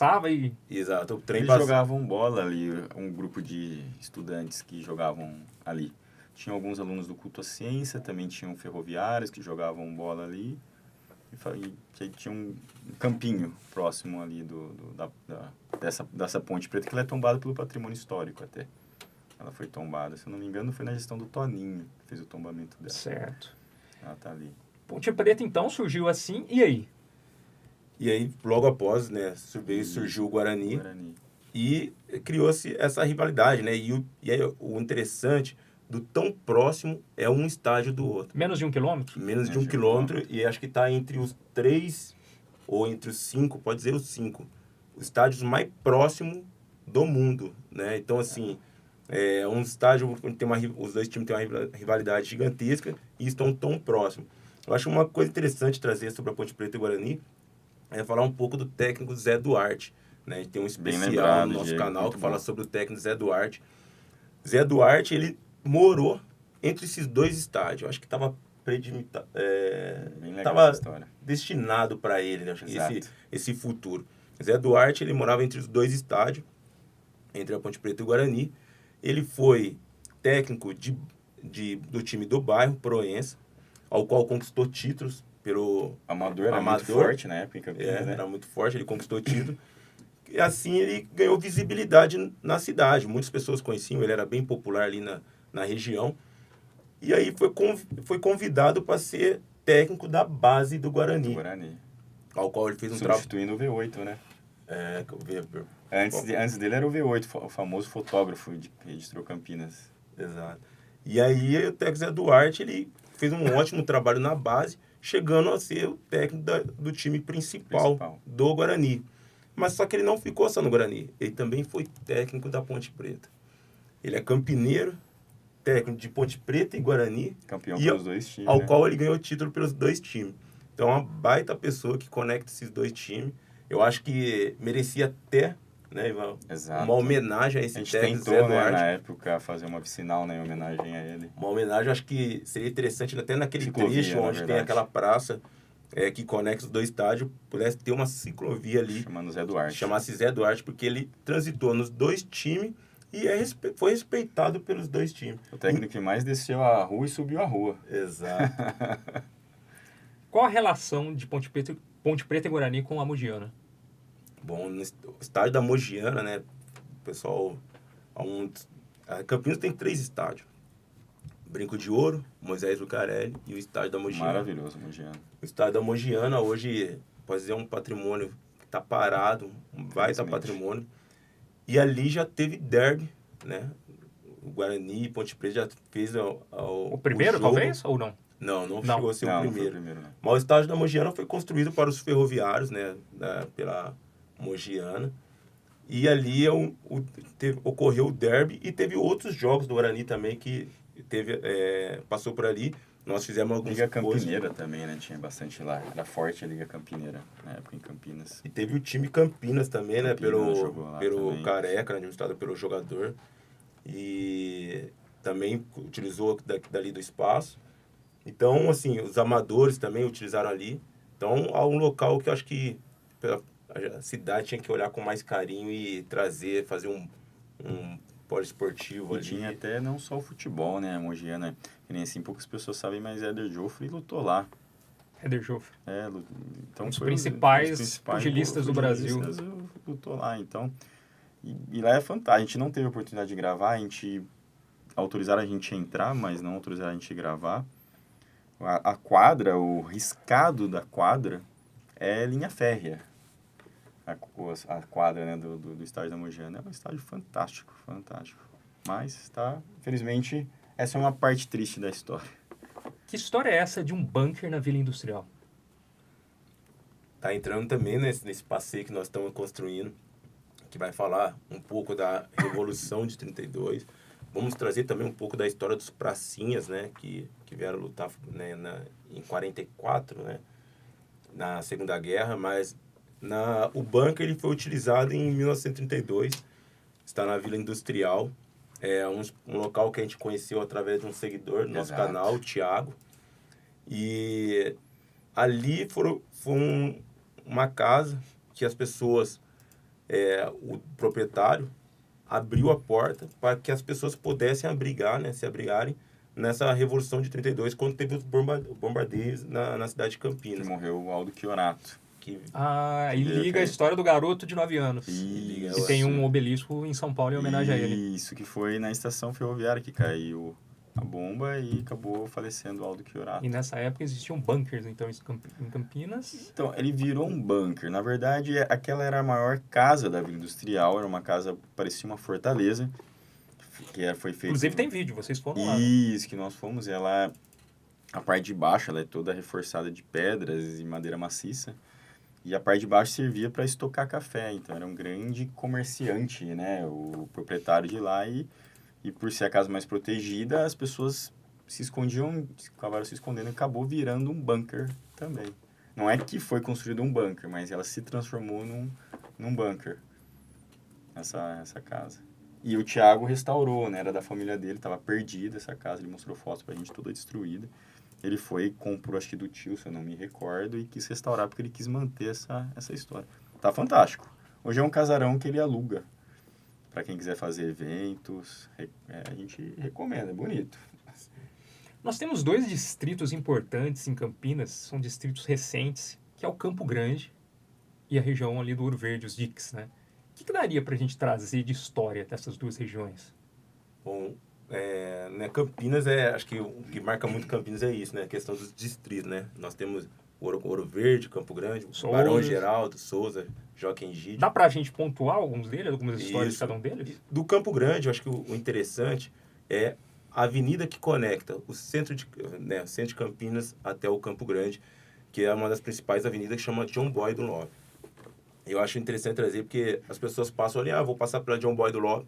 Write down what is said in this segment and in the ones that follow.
tava aí. Exato, o trem Eles passava. jogavam bola ali, um grupo de estudantes que jogavam ali. Tinha alguns alunos do culto à ciência, também tinham ferroviários que jogavam bola ali. E que tinha um campinho próximo ali dessa Ponte Preta, que ela é tombada pelo patrimônio histórico até. Ela foi tombada, se eu não me engano, foi na gestão do Toninho que fez o tombamento dela. Certo. Ela tá ali. Ponte Preta, então, surgiu assim, e aí? E aí, logo após, né, surgiu o Guarani. E criou-se essa rivalidade, né? E aí, o interessante do tão próximo é um estádio do outro. Menos de 1 quilômetro? Menos de um quilômetro, e acho que está entre os 3 ou entre os 5, pode dizer os 5, os estádios mais próximos do mundo, né? Então, assim, é um estádio onde os dois times têm uma rivalidade gigantesca e estão tão próximos. Eu acho uma coisa interessante trazer sobre a Ponte Preta e o Guarani é falar um pouco do técnico Zé Duarte, né? A gente tem um especial no nosso canal que fala sobre o técnico Zé Duarte. Zé Duarte, ele morou entre esses dois estádios. Eu acho que estava destinado para ele, né? esse futuro. Zé Duarte, ele morava entre os dois estádios, entre a Ponte Preta e o Guarani. Ele foi técnico do time do bairro, Proença, ao qual conquistou títulos pelo Amador. Era muito forte na época em Campinas, né? Era muito forte, ele conquistou título. E assim ele ganhou visibilidade na cidade. Muitas pessoas conheciam, ele era bem popular ali na região. E aí foi convidado para ser técnico da base do Guarani. Ao qual ele fez um trabalho. Substituindo o V8, né? É, antes dele era o V8, o famoso fotógrafo que registrou Campinas. Exato. E aí o técnico Zé Duarte, ele fez um ótimo trabalho na base, chegando a ser o técnico do time principal do Guarani. Mas só que ele não ficou só no Guarani. Ele também foi técnico da Ponte Preta. Ele é campineiro, técnico de Ponte Preta e Guarani. Campeão pelos dois times. Ao qual ele ganhou título pelos dois times. Então é uma baita pessoa que conecta esses dois times. Eu acho que merecia até, né, Ivan? Exato. Uma homenagem a esse técnico. A gente tentou, né, na época, fazer uma vicinal, né, em homenagem a ele. Uma homenagem, eu acho que seria interessante até naquele trecho onde tem aquela praça que conecta os dois estádios, pudesse ter uma ciclovia ali. Chamando Zé Duarte. Chamasse Zé Duarte, porque ele transitou nos dois times e foi respeitado pelos dois times. O técnico que mais desceu a rua e subiu a rua. Exato. Qual a relação de Ponte Preta e Guarani com a Mogiana? Bom, no estádio da Mogiana, né, o pessoal... A Campinas tem 3 estádios. Brinco de Ouro, Moisés Lucarelli e o estádio da Mogiana. Maravilhoso, Mogiana. O estádio da Mogiana hoje pode ser um patrimônio que está parado, um baita patrimônio. E ali já teve derby, né? O Guarani e Ponte Preta já fez o primeiro, o jogo. Talvez, ou não? Não chegou a ser o primeiro. Não. Mas o estádio da Mogiana foi construído para os ferroviários, né? Pela Mogiana. E ali ocorreu o derby e teve outros jogos do Guarani também que passou por ali. Nós fizemos alguns Liga Campineira também, né? Tinha bastante lá. Era forte a Liga Campineira, na época em Campinas. E teve o time Campinas também, né? Pelo também. Careca, né? Administrado pelo jogador. E também utilizou dali do espaço. Então, assim, os amadores também utilizaram ali. Então, há um local que eu acho que a cidade tinha que olhar com mais carinho e fazer um poliesportivo ali. Tinha até não só o futebol, né? A Mogiana, que nem assim poucas pessoas sabem, mas Éder Joffre lutou lá. Éder Joffre. Então um dos principais pugilistas do Brasil. Lutou lá, então. E lá é fantástico. A gente não teve a oportunidade de gravar, autorizaram a gente a entrar, mas não autorizaram a gente a gravar. A quadra, o riscado da quadra é linha férrea. A quadra, né, do estádio da Mogiana é um estádio fantástico. Mas infelizmente, essa é uma parte triste da história. Que história é essa de um bunker na Vila Industrial? Tá entrando também nesse passeio que nós estamos construindo, que vai falar um pouco da Revolução de 32. Vamos trazer também um pouco da história dos pracinhas, né, que vieram lutar, né, em 44, né, na Segunda Guerra, mas o bunker ele foi utilizado em 1932, está na Vila Industrial, é um local que a gente conheceu através de um seguidor do nosso canal, o Thiago, e ali foi uma casa que as pessoas o proprietário abriu a porta para que as pessoas pudessem abrigar, né, se abrigarem nessa Revolução de 32, quando teve os bombardeios na cidade de Que Campinas. morreu o Aldo Chiorato. E liga a história do garoto de 9 anos. Isso. Que tem um obelisco em São Paulo em homenagem a ele. Isso, que foi na estação ferroviária que caiu a bomba e acabou falecendo o Aldo Chiorato. E nessa época existiam bunkers, então, em Campinas. Então, ele virou um bunker. Na verdade, aquela era a maior casa da Vila Industrial, era uma casa, parecia uma fortaleza, que foi feita... Inclusive tem vídeo, vocês foram lá. Né? Isso, que nós fomos. Ela, a parte de baixo, ela é toda reforçada de pedras e madeira maciça. E a parte de baixo servia para estocar café. Então, era um grande comerciante, né? O proprietário de lá. E por ser a casa mais protegida, as pessoas se escondiam, acabaram se escondendo e acabou virando um bunker também. Não é que foi construído um bunker, mas ela se transformou num bunker, essa casa. E o Thiago restaurou, né? Era da família dele, estava perdida essa casa. Ele mostrou fotos pra gente, toda destruída. Ele foi, comprou, acho que do tio, se eu não me recordo, e quis restaurar porque ele quis manter essa história. Tá fantástico. Hoje é um casarão que ele aluga. Para quem quiser fazer eventos, a gente recomenda, é bonito. Nós temos 2 distritos importantes em Campinas, são distritos recentes, que é o Campo Grande e a região ali do Ouro Verde, os diques, né? O que daria para a gente trazer de história dessas 2 regiões? Bom, né, Campinas, acho que o que marca muito Campinas é isso, né? A questão dos distritos, né? Nós temos Ouro Verde, Campo Grande, Souza. Barão Geraldo, Souza, Joaquim Gide. Dá pra gente pontuar alguns deles, algumas histórias de cada um deles? Do Campo Grande, eu acho que o interessante é a avenida que conecta o centro de Campinas até o Campo Grande, que é uma das principais avenidas, que chama John Boy do Lopes. Eu acho interessante trazer, porque as pessoas passam ali, vou passar pela John Boy do Lopes,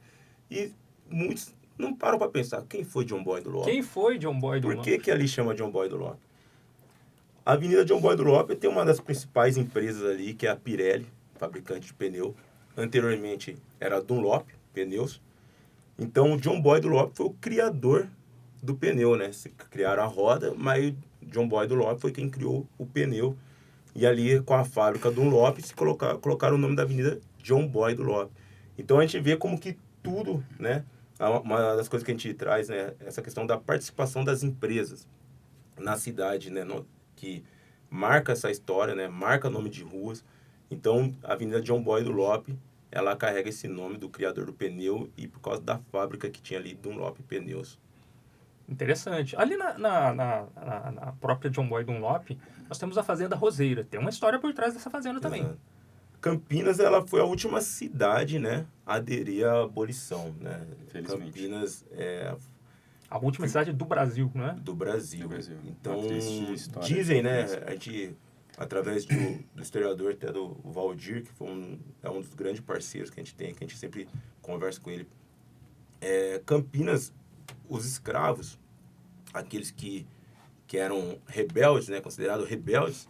e muitos não param para pensar, quem foi John Boy do Lopes? Quem foi John Boy do Lopes? Por que ali chama John Boy do Lopes? A Avenida John Boy do Lopes tem uma das principais empresas ali, que é a Pirelli, fabricante de pneu. Anteriormente era a Dunlop Pneus. Então, o John Boy do Lopes foi o criador do pneu, né? Se criaram a roda, mas o John Boy do Lopes foi quem criou o pneu. E ali, com a fábrica Dunlop, se colocaram o nome da avenida John Boy do Lopes. Então, a gente vê como que tudo, né? Uma das coisas que a gente traz, né? Essa questão da participação das empresas na cidade, né? Que marca essa história, né? Marca nome de ruas. Então, a Avenida John Boy do Lopes, ela carrega esse nome do criador do pneu e por causa da fábrica que tinha ali, Dunlop Pneus. Interessante. Ali na própria John Boy Dunlop, nós temos a Fazenda Roseira. Tem uma história por trás dessa fazenda também. Exato. Campinas, ela foi a última cidade, né, a aderir à abolição, né? Campinas é a última cidade do Brasil, né? Do Brasil. Então, história, dizem, né, a gente, através do historiador, até do Valdir, que é um dos grandes parceiros que a gente tem, que a gente sempre conversa com ele. Campinas, os escravos, aqueles que eram rebeldes, né, considerados rebeldes,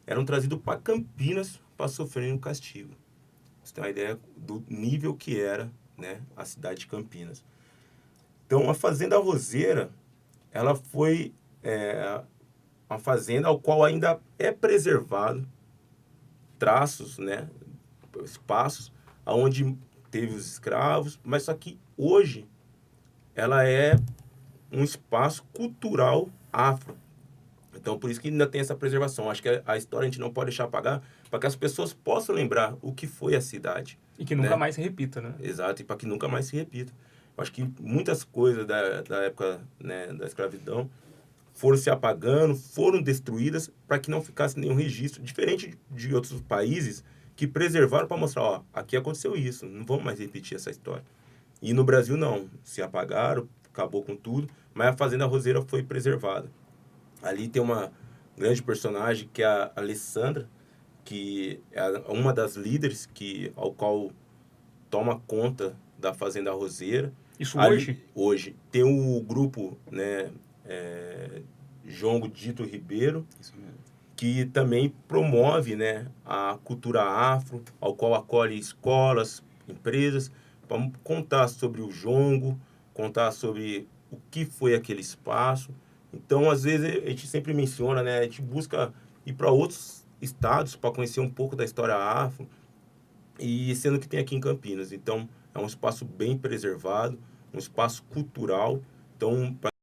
eram trazidos para Campinas para sofrerem um castigo. Você tem uma ideia do nível que era, né, a cidade de Campinas. Então, a Fazenda Roseira, ela foi uma fazenda ao qual ainda é preservado traços, né, espaços onde teve os escravos, mas só que hoje ela é um espaço cultural afro. Então, por isso que ainda tem essa preservação. Acho que a história a gente não pode deixar apagar para que as pessoas possam lembrar o que foi a cidade. E que nunca mais se repita, né? Exato, e para que nunca mais se repita. Acho que muitas coisas da época, né, da escravidão foram se apagando, foram destruídas para que não ficasse nenhum registro. Diferente de outros países que preservaram para mostrar, aqui aconteceu isso, não vamos mais repetir essa história. E no Brasil não, se apagaram, acabou com tudo, mas a Fazenda Roseira foi preservada. Ali tem uma grande personagem que é a Alessandra, que é uma das líderes ao qual toma conta da Fazenda Roseira. Isso hoje? Hoje. Tem o grupo, né, João Dito Ribeiro, Isso mesmo, que também promove, né, a cultura afro, ao qual acolhe escolas, empresas, para contar sobre o jongo, contar sobre o que foi aquele espaço. Então, às vezes, a gente sempre menciona, né, a gente busca ir para outros estados para conhecer um pouco da história afro. e sendo que tem aqui em Campinas. Então, é um espaço bem preservado, um espaço cultural. Então,